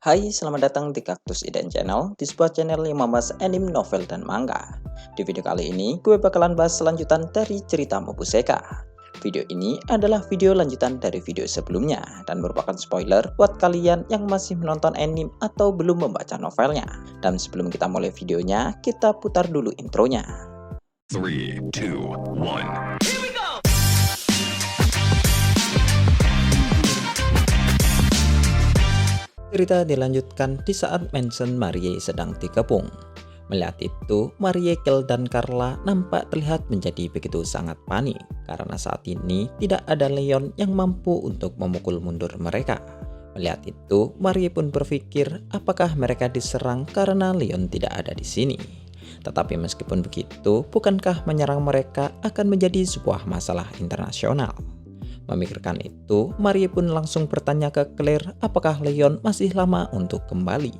Hai, selamat datang di Kaktus Iden Channel, di sebuah channel yang membahas anime, novel, dan manga. Di video kali ini, gue bakalan bahas selanjutan dari cerita Mobuseka. Video ini adalah video lanjutan dari video sebelumnya, dan merupakan spoiler buat kalian yang masih menonton anime atau belum membaca novelnya. Dan sebelum kita mulai videonya, kita putar dulu intronya. 3, 2, 1. Cerita dilanjutkan di saat mansion Marie sedang dikepung. Melihat itu, Mariekel dan Carla nampak terlihat menjadi begitu sangat panik karena saat ini tidak ada Leon yang mampu untuk memukul mundur mereka. Melihat itu, Marie pun berpikir apakah mereka diserang karena Leon tidak ada di sini. Tetapi meskipun begitu, bukankah menyerang mereka akan menjadi sebuah masalah internasional? Memikirkan itu, Marie pun langsung bertanya ke Claire apakah Leon masih lama untuk kembali.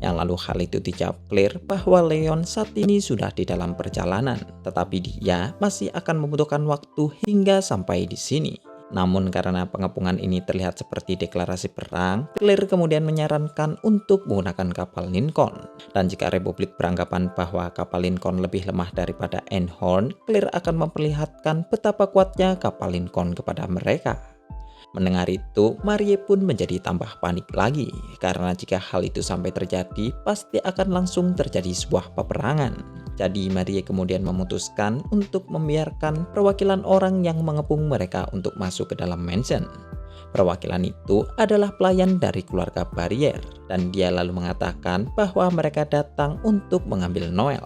Yang lalu hal itu dijawab Claire bahwa Leon saat ini sudah di dalam perjalanan, tetapi dia masih akan membutuhkan waktu hingga sampai di sini. Namun karena pengepungan ini terlihat seperti deklarasi perang, Claire kemudian menyarankan untuk menggunakan kapal Lincoln. Dan jika Republik beranggapan bahwa kapal Lincoln lebih lemah daripada Einhorn, Claire akan memperlihatkan betapa kuatnya kapal Lincoln kepada mereka. Mendengar itu, Marie pun menjadi tambah panik lagi, karena jika hal itu sampai terjadi, pasti akan langsung terjadi sebuah peperangan. Jadi Marie kemudian memutuskan untuk membiarkan perwakilan orang yang mengepung mereka untuk masuk ke dalam mansion. Perwakilan itu adalah pelayan dari keluarga Barrier, dan dia lalu mengatakan bahwa mereka datang untuk mengambil Noel.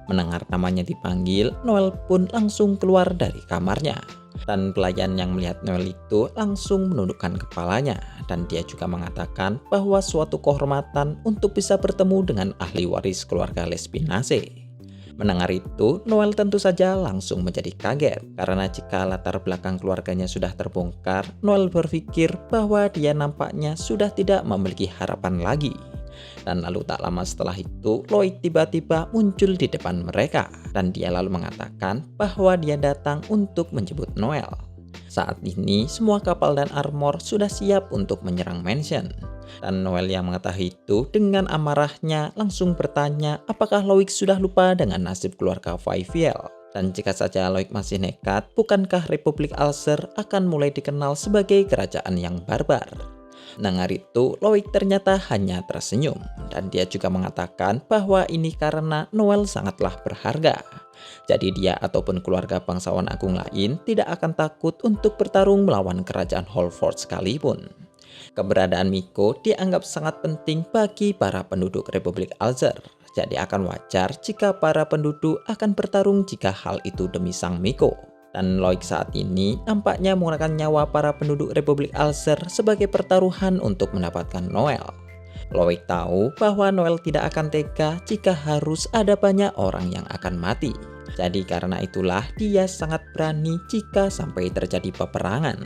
Mendengar namanya dipanggil, Noel pun langsung keluar dari kamarnya. Dan pelayan yang melihat Noel itu langsung menundukkan kepalanya, dan dia juga mengatakan bahwa suatu kehormatan untuk bisa bertemu dengan ahli waris keluarga Lespinace. Mendengar itu, Noel tentu saja langsung menjadi kaget, karena jika latar belakang keluarganya sudah terbongkar, Noel berpikir bahwa dia nampaknya sudah tidak memiliki harapan lagi. Dan lalu tak lama setelah itu, Lloyd tiba-tiba muncul di depan mereka, dan dia lalu mengatakan bahwa dia datang untuk menjemput Noel. Saat ini, semua kapal dan armor sudah siap untuk menyerang mansion. Dan Noel yang mengetahui itu dengan amarahnya langsung bertanya apakah Loic sudah lupa dengan nasib keluarga Viviel. Dan jika saja Loic masih nekat, bukankah Republik Alser akan mulai dikenal sebagai kerajaan yang barbar? Mendengar itu, Loic ternyata hanya tersenyum, dan dia juga mengatakan bahwa ini karena Noel sangatlah berharga. Jadi dia ataupun keluarga bangsawan agung lain tidak akan takut untuk bertarung melawan kerajaan Holford sekalipun. Keberadaan Miko dianggap sangat penting bagi para penduduk Republik Alzer. Jadi akan wajar jika para penduduk akan bertarung jika hal itu demi sang Miko. Dan Loic saat ini nampaknya menggunakan nyawa para penduduk Republik Alzer sebagai pertaruhan untuk mendapatkan Noel. Loic tahu bahwa Noel tidak akan tega jika harus ada banyak orang yang akan mati. Jadi karena itulah dia sangat berani jika sampai terjadi peperangan.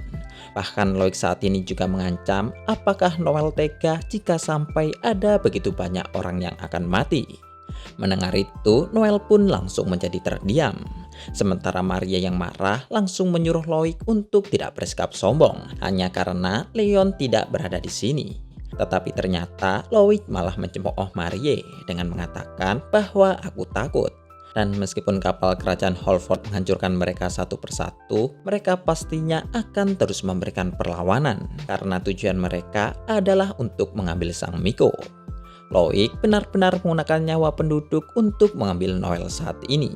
Bahkan Loic saat ini juga mengancam apakah Noel tega jika sampai ada begitu banyak orang yang akan mati. Mendengar itu, Noel pun langsung menjadi terdiam. Sementara Maria yang marah langsung menyuruh Loic untuk tidak bersikap sombong hanya karena Leon tidak berada di sini. Tetapi ternyata Loic malah mencemooh Marie dengan mengatakan bahwa aku takut. Dan meskipun kapal kerajaan Holford menghancurkan mereka satu persatu, mereka pastinya akan terus memberikan perlawanan karena tujuan mereka adalah untuk mengambil sang Miko. Loic benar-benar menggunakan nyawa penduduk untuk mengambil Noel saat ini.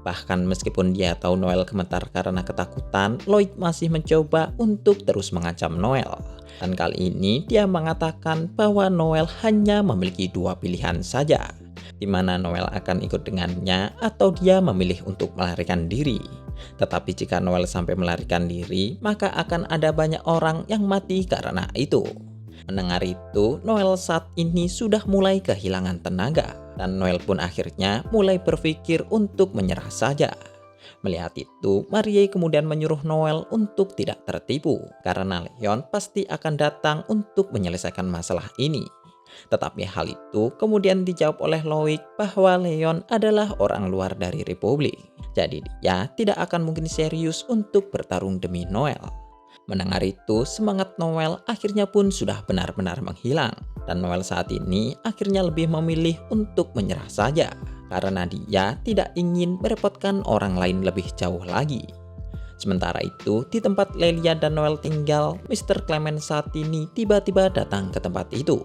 Bahkan meskipun dia tahu Noel gemetar karena ketakutan, Loic masih mencoba untuk terus mengancam Noel. Dan kali ini dia mengatakan bahwa Noel hanya memiliki dua pilihan saja, di mana Noel akan ikut dengannya atau dia memilih untuk melarikan diri. Tetapi jika Noel sampai melarikan diri, maka akan ada banyak orang yang mati karena itu. Mendengar itu, Noel saat ini sudah mulai kehilangan tenaga, dan Noel pun akhirnya mulai berpikir untuk menyerah saja. Melihat itu, Marie kemudian menyuruh Noel untuk tidak tertipu, karena Leon pasti akan datang untuk menyelesaikan masalah ini. Tetapi hal itu kemudian dijawab oleh Loic bahwa Leon adalah orang luar dari Republik. Jadi dia tidak akan mungkin serius untuk bertarung demi Noel. Mendengar itu, semangat Noel akhirnya pun sudah benar-benar menghilang. Dan Noel saat ini akhirnya lebih memilih untuk menyerah saja. Karena dia tidak ingin merepotkan orang lain lebih jauh lagi. Sementara itu, di tempat Lelia dan Noel tinggal, Mr. Clement saat ini tiba-tiba datang ke tempat itu.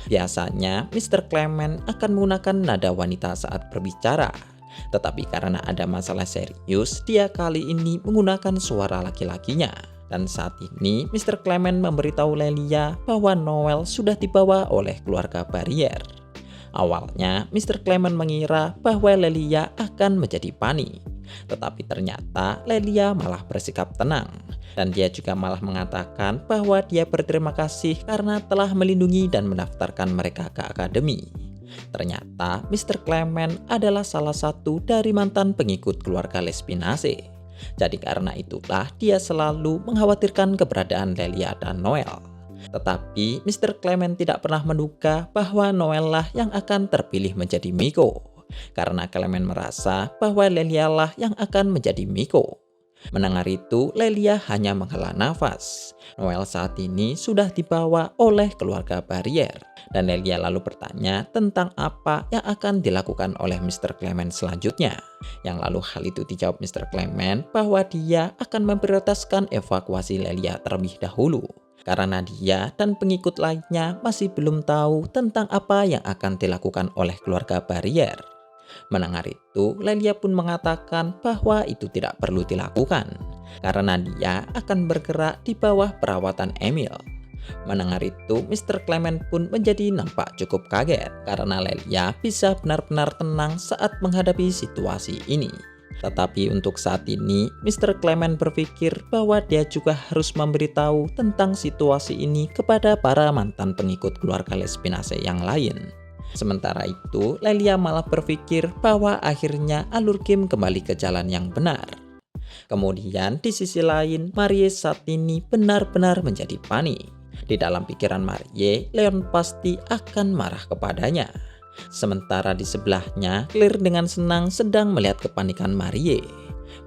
Biasanya, Mr. Clement akan menggunakan nada wanita saat berbicara. Tetapi karena ada masalah serius, dia kali ini menggunakan suara laki-lakinya. Dan saat ini, Mr. Clement memberitahu Lelia bahwa Noel sudah dibawa oleh keluarga Barrier. Awalnya, Mr. Clement mengira bahwa Lelia akan menjadi panik. Tetapi ternyata Lelia malah bersikap tenang. Dan dia juga malah mengatakan bahwa dia berterima kasih karena telah melindungi dan mendaftarkan mereka ke akademi. Ternyata Mr. Clement adalah salah satu dari mantan pengikut keluarga Lespinace. Jadi karena itulah dia selalu mengkhawatirkan keberadaan Lelia dan Noel. Tetapi Mr. Clement tidak pernah menduga bahwa Noel lah yang akan terpilih menjadi Miko. Karena Clement merasa bahwa Lelia lah yang akan menjadi Miko. Mendengar itu, Lelia hanya menghela nafas. Noel saat ini sudah dibawa oleh keluarga Barrier. Dan Lelia lalu bertanya tentang apa yang akan dilakukan oleh Mr. Clement selanjutnya. Yang lalu hal itu dijawab Mr. Clement bahwa dia akan memprioritaskan evakuasi Lelia terlebih dahulu. Karena dia dan pengikut lainnya masih belum tahu tentang apa yang akan dilakukan oleh keluarga Barrier. Mendengar itu, Lelia pun mengatakan bahwa itu tidak perlu dilakukan, karena dia akan bergerak di bawah perawatan Emil. Mendengar itu, Mr. Clement pun menjadi nampak cukup kaget, karena Lelia bisa benar-benar tenang saat menghadapi situasi ini. Tetapi untuk saat ini, Mr. Clement berpikir bahwa dia juga harus memberitahu tentang situasi ini kepada para mantan pengikut keluarga Lespinace yang lain. Sementara itu, Lelia malah berpikir bahwa akhirnya alur game kembali ke jalan yang benar. Kemudian di sisi lain, Marie saat ini benar-benar menjadi panik. Di dalam pikiran Marie, Leon pasti akan marah kepadanya. Sementara di sebelahnya, Claire dengan senang sedang melihat kepanikan Marie.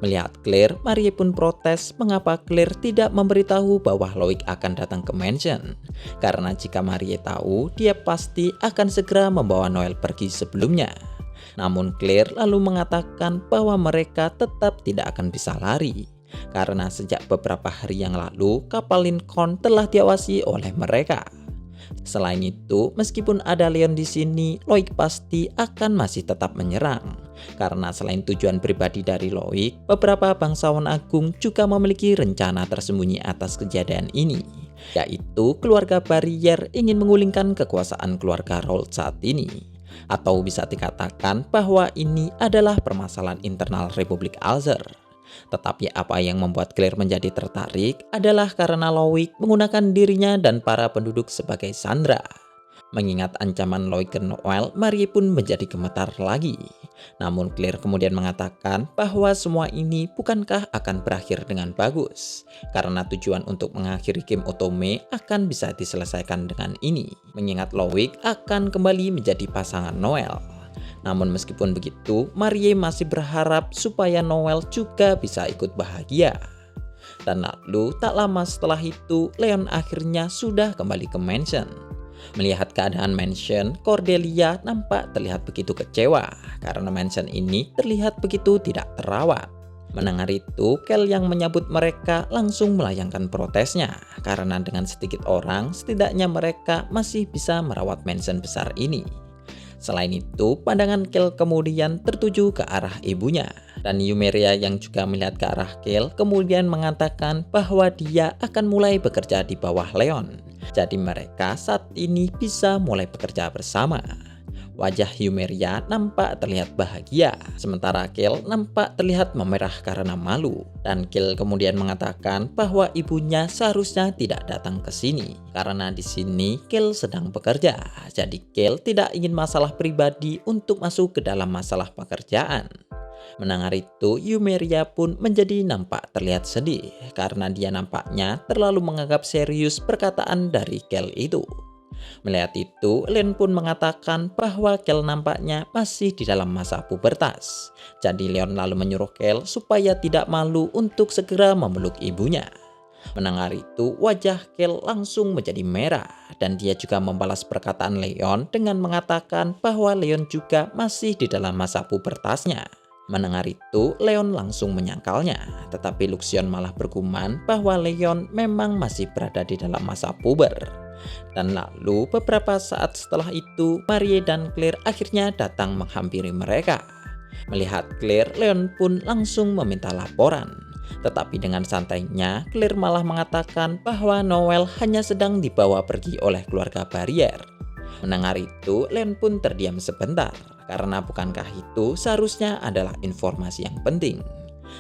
Melihat Claire, Marie pun protes mengapa Claire tidak memberitahu bahwa Loic akan datang ke mansion. Karena jika Marie tahu, dia pasti akan segera membawa Noel pergi sebelumnya. Namun Claire lalu mengatakan bahwa mereka tetap tidak akan bisa lari. Karena sejak beberapa hari yang lalu, kapal Lincoln telah diawasi oleh mereka. Selain itu, meskipun ada Leon di sini, Loic pasti akan masih tetap menyerang. Karena selain tujuan pribadi dari Loic, beberapa bangsawan agung juga memiliki rencana tersembunyi atas kejadian ini. Yaitu keluarga Barrier ingin menggulingkan kekuasaan keluarga Roald saat ini. Atau bisa dikatakan bahwa ini adalah permasalahan internal Republik Alzer. Tetapi apa yang membuat Claire menjadi tertarik adalah karena Loic menggunakan dirinya dan para penduduk sebagai sandera. Mengingat ancaman Loic ke Noel, Marie pun menjadi gemetar lagi. Namun Claire kemudian mengatakan bahwa semua ini bukankah akan berakhir dengan bagus. Karena tujuan untuk mengakhiri game Otome akan bisa diselesaikan dengan ini. Mengingat Loic akan kembali menjadi pasangan Noel. Namun meskipun begitu, Marie masih berharap supaya Noel juga bisa ikut bahagia. Dan lalu tak lama setelah itu, Leon akhirnya sudah kembali ke mansion. Melihat keadaan mansion, Cordelia nampak terlihat begitu kecewa karena mansion ini terlihat begitu tidak terawat. Mendengar itu, Kel yang menyambut mereka langsung melayangkan protesnya karena dengan sedikit orang, setidaknya mereka masih bisa merawat mansion besar ini. Selain itu, pandangan Kel kemudian tertuju ke arah ibunya. Dan Yumeria yang juga melihat ke arah Kel kemudian mengatakan bahwa dia akan mulai bekerja di bawah Leon. Jadi mereka saat ini bisa mulai bekerja bersama. Wajah Yumeria nampak terlihat bahagia, sementara Kel nampak terlihat memerah karena malu. Dan Kel kemudian mengatakan bahwa ibunya seharusnya tidak datang ke sini karena di sini Kel sedang bekerja. Jadi Kel tidak ingin masalah pribadi untuk masuk ke dalam masalah pekerjaan. Mendengar itu, Yumeria pun menjadi nampak terlihat sedih karena dia nampaknya terlalu menganggap serius perkataan dari Kel itu. Melihat itu, Len pun mengatakan bahwa Kel nampaknya masih di dalam masa pubertas. Jadi Leon lalu menyuruh Kel supaya tidak malu untuk segera memeluk ibunya. Mendengar itu, wajah Kel langsung menjadi merah dan dia juga membalas perkataan Leon dengan mengatakan bahwa Leon juga masih di dalam masa pubertasnya. Mendengar itu, Leon langsung menyangkalnya, tetapi Luxion malah bergumam bahwa Leon memang masih berada di dalam masa puber. Dan lalu beberapa saat setelah itu, Marie dan Claire akhirnya datang menghampiri mereka. Melihat Claire, Leon pun langsung meminta laporan. Tetapi dengan santainya, Claire malah mengatakan bahwa Noel hanya sedang dibawa pergi oleh keluarga Barrier. Mendengar itu, Leon pun terdiam sebentar, karena bukankah itu seharusnya adalah informasi yang penting.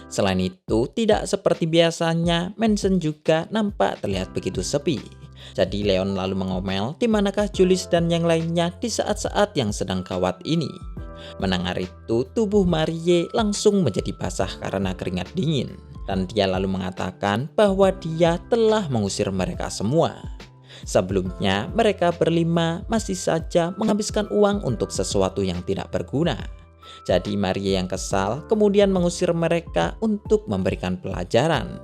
Selain itu, tidak seperti biasanya, Mansion juga nampak terlihat begitu sepi. Jadi Leon lalu mengomel di manakah Julius dan yang lainnya di saat-saat yang sedang gawat ini. Mendengar itu, tubuh Marie langsung menjadi basah karena keringat dingin. Dan dia lalu mengatakan bahwa dia telah mengusir mereka semua. Sebelumnya, mereka berlima masih saja menghabiskan uang untuk sesuatu yang tidak berguna. Jadi Marie yang kesal kemudian mengusir mereka untuk memberikan pelajaran.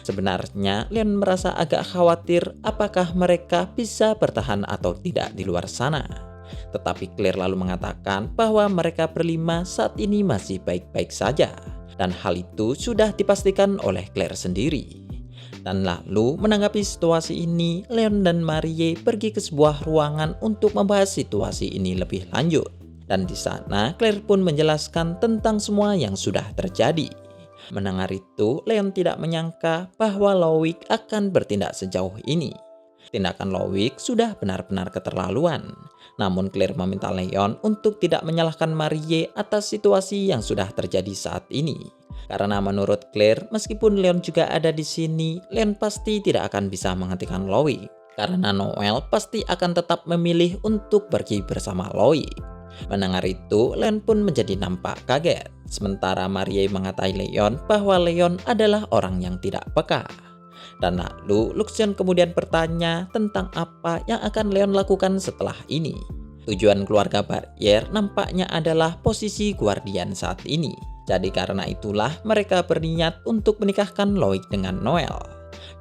Sebenarnya Leon merasa agak khawatir apakah mereka bisa bertahan atau tidak di luar sana. Tetapi Claire lalu mengatakan bahwa mereka berlima saat ini masih baik-baik saja. Dan hal itu sudah dipastikan oleh Claire sendiri. Dan lalu menanggapi situasi ini, Leon dan Marie pergi ke sebuah ruangan untuk membahas situasi ini lebih lanjut. Dan di sana Claire pun menjelaskan tentang semua yang sudah terjadi. Mendengar itu, Leon tidak menyangka bahwa Loic akan bertindak sejauh ini. Tindakan Loic sudah benar-benar keterlaluan. Namun Claire meminta Leon untuk tidak menyalahkan Marie atas situasi yang sudah terjadi saat ini. Karena menurut Claire, meskipun Leon juga ada di sini, Leon pasti tidak akan bisa menghentikan Loic. Karena Noel pasti akan tetap memilih untuk pergi bersama Loic. Mendengar itu, Leon pun menjadi nampak kaget. Sementara Marie mengatai Leon bahwa Leon adalah orang yang tidak peka. Dan lalu Luxion kemudian bertanya tentang apa yang akan Leon lakukan setelah ini. Tujuan keluarga Barrier nampaknya adalah posisi guardian saat ini. Jadi karena itulah mereka berniat untuk menikahkan Loic dengan Noel.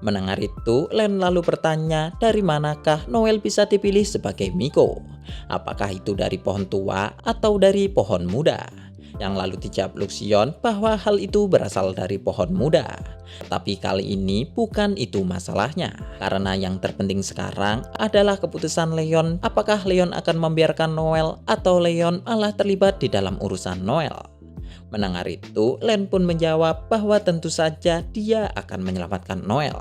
Mendengar itu, Leon lalu bertanya dari manakah Noel bisa dipilih sebagai Miko. Apakah itu dari pohon tua atau dari pohon muda? Yang lalu dijawab Luxion bahwa hal itu berasal dari pohon muda. Tapi kali ini bukan itu masalahnya. Karena yang terpenting sekarang adalah keputusan Leon. Apakah Leon akan membiarkan Noel atau Leon malah terlibat di dalam urusan Noel? Mendengar itu, Leon pun menjawab bahwa tentu saja dia akan menyelamatkan Noel.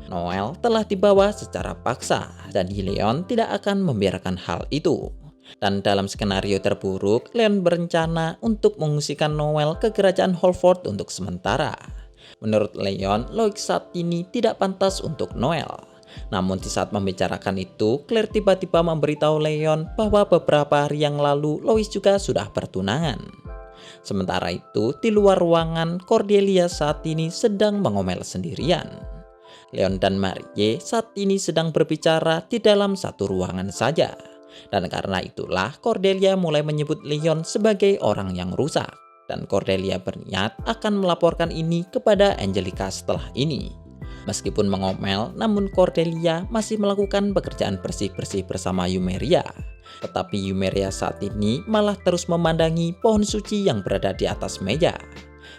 Noel telah dibawa secara paksa, jadi Leon tidak akan membiarkan hal itu. Dan dalam skenario terburuk, Leon berencana untuk mengungsikan Noel ke kerajaan Holford untuk sementara. Menurut Leon, Loic saat ini tidak pantas untuk Noel. Namun di saat membicarakan itu, Claire tiba-tiba memberitahu Leon bahwa beberapa hari yang lalu Lois juga sudah bertunangan. Sementara itu, di luar ruangan, Cordelia saat ini sedang mengomel sendirian. Leon dan Marie saat ini sedang berbicara di dalam satu ruangan saja. Dan karena itulah Cordelia mulai menyebut Leon sebagai orang yang rusak. Dan Cordelia berniat akan melaporkan ini kepada Angelica setelah ini. Meskipun mengomel, namun Cordelia masih melakukan pekerjaan bersih-bersih bersama Yumeria. Tetapi Yumeria saat ini malah terus memandangi pohon suci yang berada di atas meja.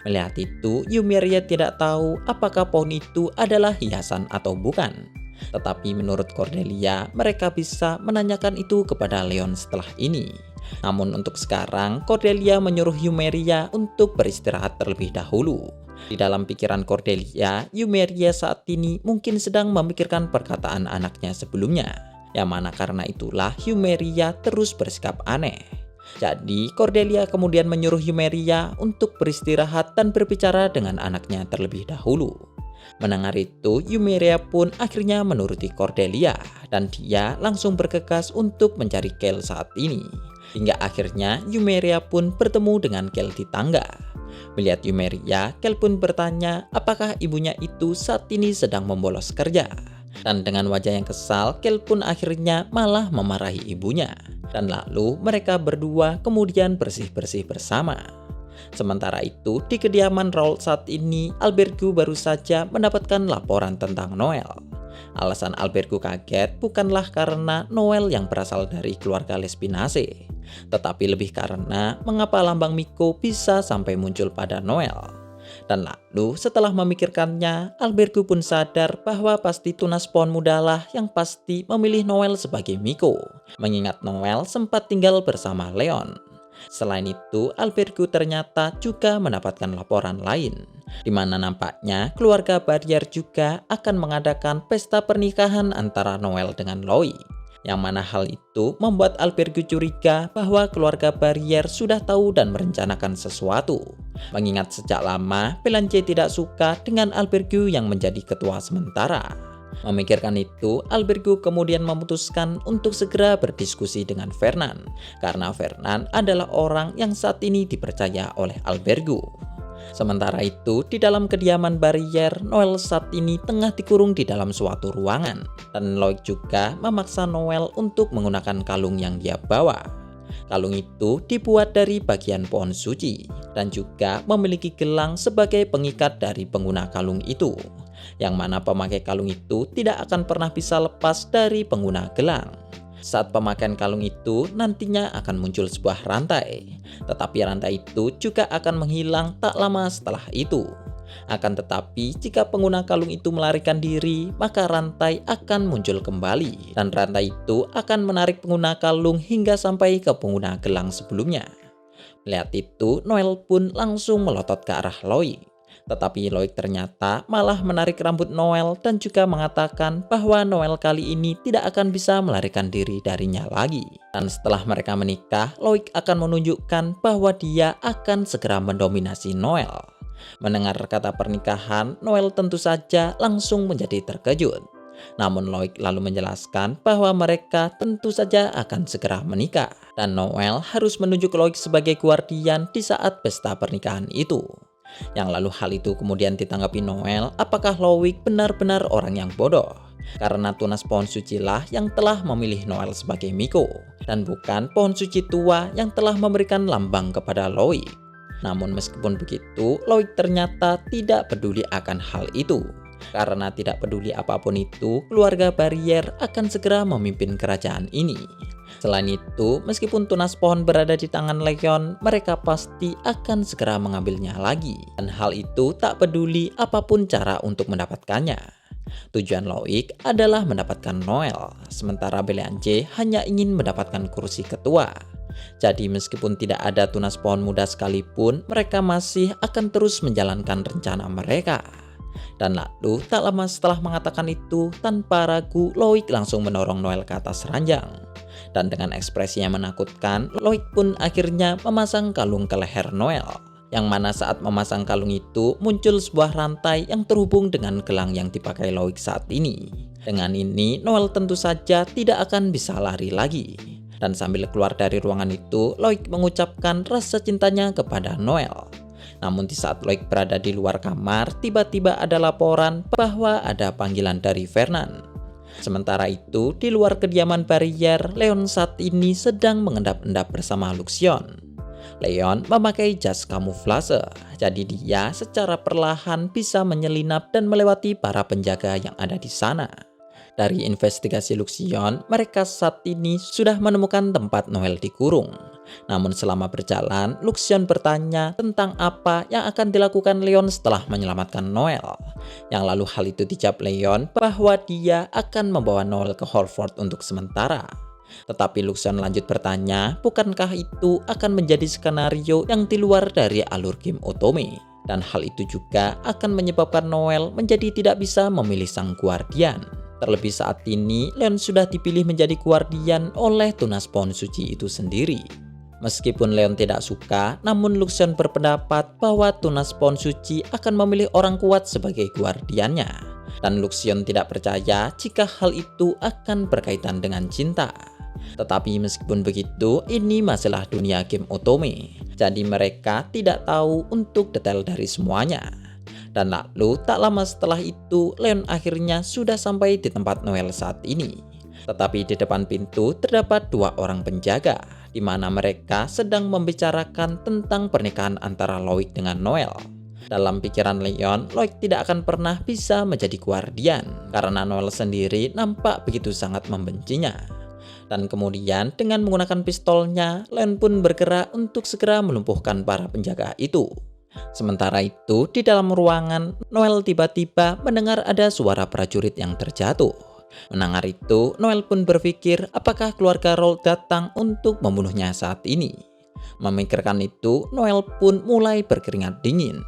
Melihat itu, Yumeria tidak tahu apakah pohon itu adalah hiasan atau bukan. Tetapi menurut Cordelia, mereka bisa menanyakan itu kepada Leon setelah ini. Namun untuk sekarang, Cordelia menyuruh Yumeria untuk beristirahat terlebih dahulu. Di dalam pikiran Cordelia, Yumeria saat ini mungkin sedang memikirkan perkataan anaknya sebelumnya. Yang mana karena itulah Yumeria terus bersikap aneh. Jadi Cordelia kemudian menyuruh Yumeria untuk beristirahat dan berbicara dengan anaknya terlebih dahulu. Mendengar itu, Yumeria pun akhirnya menuruti Cordelia dan dia langsung bergegas untuk mencari Kel saat ini. Hingga akhirnya Yumeria pun bertemu dengan Kel di tangga. Melihat Yumeria, Kel pun bertanya apakah ibunya itu saat ini sedang membolos kerja. Dan dengan wajah yang kesal, Kel pun akhirnya malah memarahi ibunya. Dan lalu mereka berdua kemudian bersih-bersih bersama. Sementara itu, di kediaman Raoul saat ini, Albergo baru saja mendapatkan laporan tentang Noel. Alasan Albergo kaget bukanlah karena Noel yang berasal dari keluarga Lespinace, tetapi lebih karena mengapa lambang Miko bisa sampai muncul pada Noel. Dan lalu setelah memikirkannya, Albergo pun sadar bahwa pasti Tunas Pohon Mudalah yang pasti memilih Noel sebagai Miko, mengingat Noel sempat tinggal bersama Leon. Selain itu, Albergo ternyata juga mendapatkan laporan lain, di mana nampaknya keluarga Barrier juga akan mengadakan pesta pernikahan antara Noel dengan Loik. Yang mana hal itu membuat Albergo curiga bahwa keluarga Barrier sudah tahu dan merencanakan sesuatu. Mengingat sejak lama, Belanger tidak suka dengan Albergo yang menjadi ketua sementara. Memikirkan itu, Albergo kemudian memutuskan untuk segera berdiskusi dengan Fernand, karena Fernand adalah orang yang saat ini dipercaya oleh Albergo. Sementara itu, di dalam kediaman Barrier, Noel saat ini tengah dikurung di dalam suatu ruangan, dan Loik juga memaksa Noel untuk menggunakan kalung yang dia bawa. Kalung itu dibuat dari bagian pohon suci, dan juga memiliki gelang sebagai pengikat dari pengguna kalung itu, yang mana pemakai kalung itu tidak akan pernah bisa lepas dari pengguna gelang. Saat pemakaian kalung itu nantinya akan muncul sebuah rantai, tetapi rantai itu juga akan menghilang tak lama setelah itu. Akan tetapi jika pengguna kalung itu melarikan diri, maka rantai akan muncul kembali, dan rantai itu akan menarik pengguna kalung hingga sampai ke pengguna gelang sebelumnya. Melihat itu, Noel pun langsung melotot ke arah Loik. Tetapi Loik ternyata malah menarik rambut Noel dan juga mengatakan bahwa Noel kali ini tidak akan bisa melarikan diri darinya lagi. Dan setelah mereka menikah, Loik akan menunjukkan bahwa dia akan segera mendominasi Noel. Mendengar kata pernikahan, Noel tentu saja langsung menjadi terkejut. Namun Loik lalu menjelaskan bahwa mereka tentu saja akan segera menikah, dan Noel harus menunjuk Loik sebagai guardian di saat pesta pernikahan itu. Yang lalu hal itu kemudian ditanggapi Noel, apakah Loik benar-benar orang yang bodoh? Karena Tunas Pohon Suci lah yang telah memilih Noel sebagai Miko, dan bukan Pohon Suci tua yang telah memberikan lambang kepada Loik. Namun meskipun begitu, Loik ternyata tidak peduli akan hal itu. Karena tidak peduli apapun itu, keluarga Barrier akan segera memimpin kerajaan ini. Selain itu, meskipun tunas pohon berada di tangan Leon, mereka pasti akan segera mengambilnya lagi. Dan hal itu tak peduli apapun cara untuk mendapatkannya. Tujuan Loik adalah mendapatkan Noel, sementara Belanger hanya ingin mendapatkan kursi ketua. Jadi meskipun tidak ada tunas pohon muda sekalipun, mereka masih akan terus menjalankan rencana mereka. Dan lalu tak lama setelah mengatakan itu, tanpa ragu Loik langsung mendorong Noel ke atas ranjang. Dan dengan ekspresi yang menakutkan, Loik pun akhirnya memasang kalung ke leher Noel. Yang mana saat memasang kalung itu muncul sebuah rantai yang terhubung dengan gelang yang dipakai Loik saat ini. Dengan ini Noel tentu saja tidak akan bisa lari lagi. Dan sambil keluar dari ruangan itu, Loik mengucapkan rasa cintanya kepada Noel. Namun di saat Loik berada di luar kamar, tiba-tiba ada laporan bahwa ada panggilan dari Fernand. Sementara itu, di luar kediaman Barrier, Leon saat ini sedang mengendap-endap bersama Luxion. Leon memakai jas kamuflase, jadi dia secara perlahan bisa menyelinap dan melewati para penjaga yang ada di sana. Dari investigasi Luxion, mereka saat ini sudah menemukan tempat Noel dikurung. Namun selama berjalan, Luxion bertanya tentang apa yang akan dilakukan Leon setelah menyelamatkan Noel. Yang lalu hal itu dijawab Leon bahwa dia akan membawa Noel ke Holford untuk sementara. Tetapi Luxion lanjut bertanya, bukankah itu akan menjadi skenario yang di luar dari alur game Otome? Dan hal itu juga akan menyebabkan Noel menjadi tidak bisa memilih sang guardian. Terlebih saat ini, Leon sudah dipilih menjadi guardian oleh Tunas Pohon Suci itu sendiri. Meskipun Leon tidak suka, namun Luxion berpendapat bahwa Tunas Pohon Suci akan memilih orang kuat sebagai guardiannya. Dan Luxion tidak percaya jika hal itu akan berkaitan dengan cinta. Tetapi meskipun begitu, ini masalah dunia game Otome. Jadi mereka tidak tahu untuk detail dari semuanya. Dan lalu tak lama setelah itu, Leon akhirnya sudah sampai di tempat Noel saat ini. Tetapi di depan pintu terdapat dua orang penjaga, di mana mereka sedang membicarakan tentang pernikahan antara Loik dengan Noel. Dalam pikiran Leon, Loik tidak akan pernah bisa menjadi guardian karena Noel sendiri nampak begitu sangat membencinya. Dan kemudian dengan menggunakan pistolnya, Leon pun bergerak untuk segera melumpuhkan para penjaga itu. Sementara itu, di dalam ruangan, Noel tiba-tiba mendengar ada suara prajurit yang terjatuh. Mendengar itu, Noel pun berpikir apakah keluarga Roald datang untuk membunuhnya saat ini. Memikirkan itu, Noel pun mulai berkeringat dingin.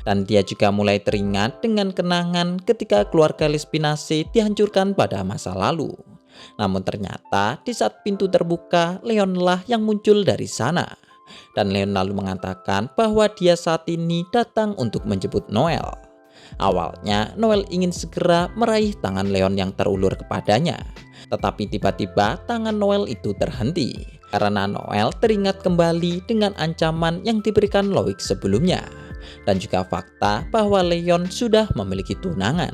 Dan dia juga mulai teringat dengan kenangan ketika keluarga Lespinace dihancurkan pada masa lalu. Namun ternyata di saat pintu terbuka, Leonlah yang muncul dari sana. Dan Leon lalu mengatakan bahwa dia saat ini datang untuk menjemput Noel. Awalnya Noel ingin segera meraih tangan Leon yang terulur kepadanya. Tetapi tiba-tiba tangan Noel itu terhenti. Karena Noel teringat kembali dengan ancaman yang diberikan Loik sebelumnya. Dan juga fakta bahwa Leon sudah memiliki tunangan.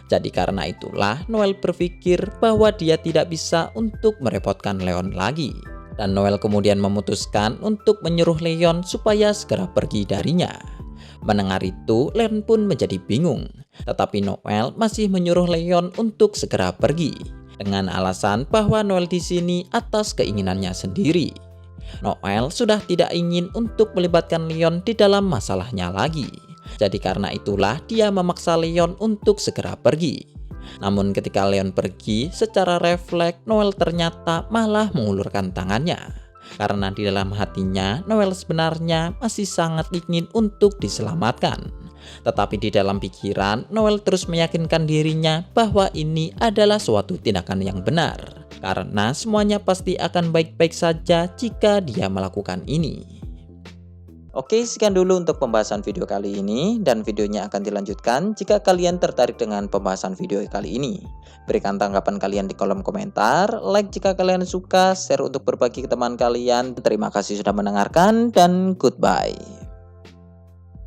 Jadi karena itulah Noel berpikir bahwa dia tidak bisa untuk merepotkan Leon lagi. Dan Noel kemudian memutuskan untuk menyuruh Leon supaya segera pergi darinya. Mendengar itu, Leon pun menjadi bingung. Tetapi Noel masih menyuruh Leon untuk segera pergi. Dengan alasan bahwa Noel di sini atas keinginannya sendiri. Noel sudah tidak ingin untuk melibatkan Leon di dalam masalahnya lagi. Jadi karena itulah dia memaksa Leon untuk segera pergi. Namun ketika Leon pergi, secara refleks Noel ternyata malah mengulurkan tangannya. Karena di dalam hatinya Noel sebenarnya masih sangat ingin untuk diselamatkan. Tetapi di dalam pikiran Noel terus meyakinkan dirinya bahwa ini adalah suatu tindakan yang benar. Karena semuanya pasti akan baik-baik saja jika dia melakukan ini. Oke, sekian dulu untuk pembahasan video kali ini, dan videonya akan dilanjutkan jika kalian tertarik dengan pembahasan video kali ini. Berikan tanggapan kalian di kolom komentar, like jika kalian suka, share untuk berbagi ke teman kalian. Terima kasih sudah mendengarkan, dan goodbye.